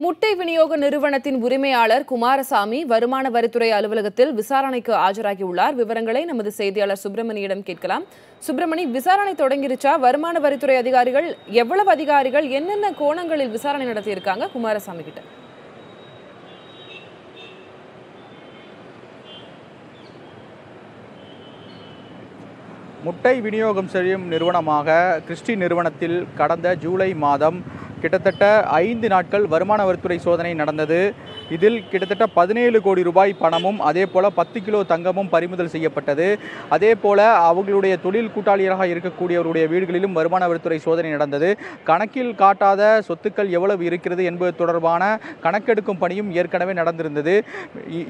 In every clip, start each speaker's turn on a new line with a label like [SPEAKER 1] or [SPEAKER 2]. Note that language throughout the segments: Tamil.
[SPEAKER 1] முட்டை விநியோக நிறுவனத்தின் உரிமையாளர் குமாரசாமி வருமான வரித்துறை அலுவலகத்தில் விசாரணைக்கு ஆஜராகியுள்ளார். விவரங்களை நமது செய்தியாளர் சுப்பிரமணியிடம் கேட்கலாம். சுப்பிரமணி, விசாரணை தொடங்கிருச்சா? வருமான வரித்துறை அதிகாரிகள் எவ்வளவு அதிகாரிகள் என்னென்ன கோணங்களில் விசாரணை நடத்தியிருக்காங்க குமாரசாமி கிட்ட?
[SPEAKER 2] முட்டை விநியோகம் செய்யும் நிறுவனமாக கிறிஸ்டி நிறுவனத்தில் கடந்த ஜூலை மாதம் கிட்டத்தட்ட 5 நாட்கள் வருமான வரித்துறை சோதனை நடந்தது. இதில் கிட்டத்தட்ட 17 கோடி ரூபாய் பணமும் அதேபோல் 10 கிலோ தங்கமும் பறிமுதல் செய்யப்பட்டது. அதேபோல் அவர்களுடைய தொழில் கூட்டாளியாக இருக்கக்கூடியவருடைய வீடுகளிலும் வருமான வரித்துறை சோதனை நடந்தது. கணக்கில் காட்டாத சொத்துக்கள் எவ்வளவு இருக்கிறது என்பது தொடர்பான கணக்கெடுக்கும் பணியும் ஏற்கனவே நடந்திருந்தது.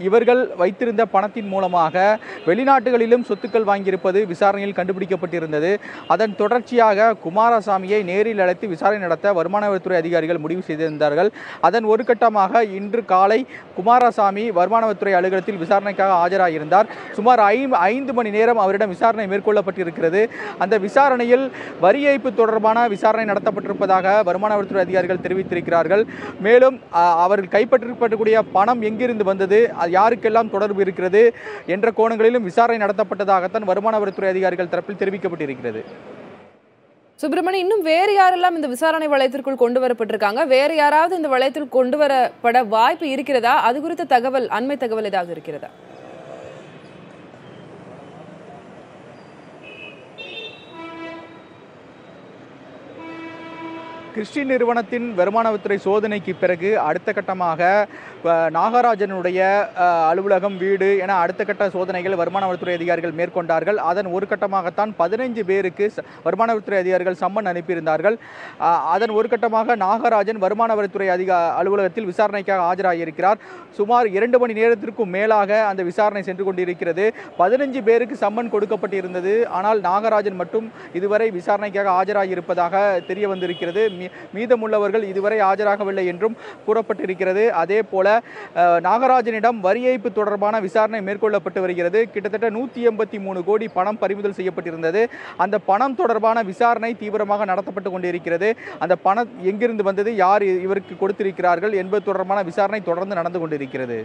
[SPEAKER 2] இவர்கள் வைத்திருந்த பணத்தின் மூலமாக வெளிநாட்டுகளிலும் சொத்துக்கள் வாங்கியிருப்பது விசாரணையில் கண்டுபிடிக்கப்பட்டிருந்தது. அதன் தொடர்ச்சியாக குமாரசாமியை நேரில் அழைத்து விசாரணை நடத்த வருமான வரித்துறை அதிகாரிகள் முடிவு செய்திருந்தார்கள். அதன் ஒரு கட்டமாக இன்று காலை குமாரசாமி வருமான வரித்துறை அலுவலகத்தில் விசாரணைக்காக ஆஜராகியிருந்தார். சுமார் 5 மணி நேரம் அவரிடம் விசாரணை மேற்கொள்ளப்பட்டிருக்கிறது. அந்த விசாரணையில் வரி ஏய்ப்பு தொடர்பான விசாரணை நடத்தப்பட்டிருப்பதாக வருமான வரித்துறை அதிகாரிகள் தெரிவித்திருக்கிறார்கள். மேலும் அவர்கள் கைப்பற்றப்படக்கூடிய பணம் எங்கிருந்து வந்தது, யாருக்கெல்லாம் தொடர்பு இருக்கிறது என்ற கோணங்களிலும் விசாரணை நடத்தப்பட்டதாகத்தான் வருமான வரித்துறை அதிகாரிகள் தரப்பில் தெரிவிக்கப்பட்டிருக்கிறது.
[SPEAKER 1] சுப்பிரமணி, இன்னும் வேறு யாரெல்லாம் இந்த விசாரணை வளையத்திற்குள் கொண்டு வரப்பட்டிருக்காங்க? வேறு யாராவது இந்த வளையத்தில் கொண்டு வரப்பட வாய்ப்பு இருக்கிறதா? அது குறித்த தகவல், அண்மை தகவல் ஏதாவது இருக்கிறதா?
[SPEAKER 2] கிறிஸ்டி நிறுவனத்தின் வருமான வரித்துறை சோதனைக்கு பிறகு அடுத்த கட்டமாக நாகராஜனுடைய அலுவலகம், வீடு என அடுத்த கட்ட சோதனைகள் வருமான வரித்துறை அதிகாரிகள் மேற்கொண்டார்கள். அதன் ஒரு கட்டமாகத்தான் 15 பேருக்கு வருமான வரித்துறை அதிகாரிகள் சம்மன் அனுப்பியிருந்தார்கள். அதன் ஒரு கட்டமாக நாகராஜன் வருமான வரித்துறை அலுவலகத்தில் விசாரணைக்காக ஆஜராகியிருக்கிறார். சுமார் 2 மணி நேரத்திற்கும் மேலாக அந்த விசாரணை சென்று கொண்டிருக்கிறது. 15 பேருக்கு சம்மன் கொடுக்கப்பட்டிருந்தது. ஆனால் நாகராஜன் மட்டும் இதுவரை விசாரணைக்காக ஆஜராகியிருப்பதாக தெரிய வந்திருக்கிறது. மீதமுள்ளவர்கள் இதுவரை ஆஜராகவில்லை என்றும் கூறப்பட்டிருக்கிறது. அதே போல நாகராஜனிடம் வரி ஏய்ப்பு தொடர்பான விசாரணை மேற்கொள்ளப்பட்டு வருகிறது. கிட்டத்தட்ட 183 கோடி பணம் பறிமுதல் செய்யப்பட்டிருந்தது. அந்த பணம் தொடர்பான விசாரணை தீவிரமாக நடத்தப்பட்டு கொண்டிருக்கிறது. அந்த பணம் எங்கிருந்து வந்தது, யார் இவருக்கு கொடுத்திருக்கிறார்கள் என்பது தொடர்பான விசாரணை தொடர்ந்து நடந்து கொண்டிருக்கிறது.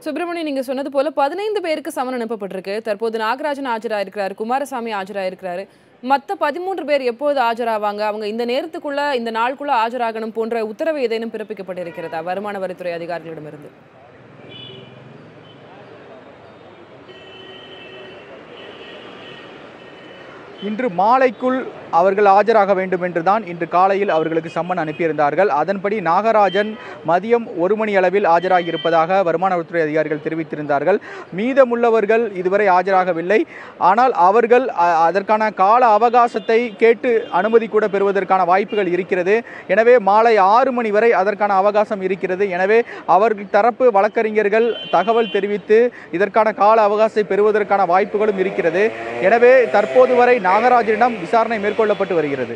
[SPEAKER 1] சுப்பிரமணி, நீங்க சொன்னது போல 15 பேருக்கு சம்மன் அனுப்பப்பட்டிருக்கு. தற்போது நாகராஜன் ஆஜராயிருக்கிறார், குமாரசாமி ஆஜராயிருக்கிறாரு. மற்ற 13 பேர் எப்போது ஆஜராவாங்க? அவங்க இந்த நேரத்துக்குள்ள, இந்த நாளுக்குள்ள ஆஜராகணும் போன்ற உத்தரவு ஏதேனும் பிறப்பிக்கப்பட்டிருக்கிறதா வருமான வரித்துறை அதிகாரிகளிடமிருந்து?
[SPEAKER 2] இன்று மாலைக்குள் அவர்கள் ஆஜராக வேண்டும் என்றுதான் இன்று காலையில் அவர்களுக்கு சம்மன் அனுப்பியிருந்தார்கள். அதன்படி நாகராஜன் மதியம் 1 மணி அளவில் ஆஜராகி இருப்பதாக வருமான வரித்துறை அதிகாரிகள் தெரிவித்திருந்தார்கள். மீதமுள்ளவர்கள் இதுவரை ஆஜராகவில்லை. ஆனால் அவர்கள் அதற்கான கால அவகாசத்தை கேட்டு அனுமதி கூட பெறுவதற்கான வாய்ப்புகள் இருக்கிறது. எனவே மாலை 6 மணி வரை அதற்கான அவகாசம் இருக்கிறது. எனவே அவர்கள் தரப்பு வழக்கறிஞர்கள் தகவல் தெரிவித்து இதற்கான கால அவகாசத்தை பெறுவதற்கான வாய்ப்புகளும் இருக்கிறது. எனவே தற்போது வரை நாகராஜனிடம் விசாரணை மேற்கொள்ளப்பட்டு வருகிறது.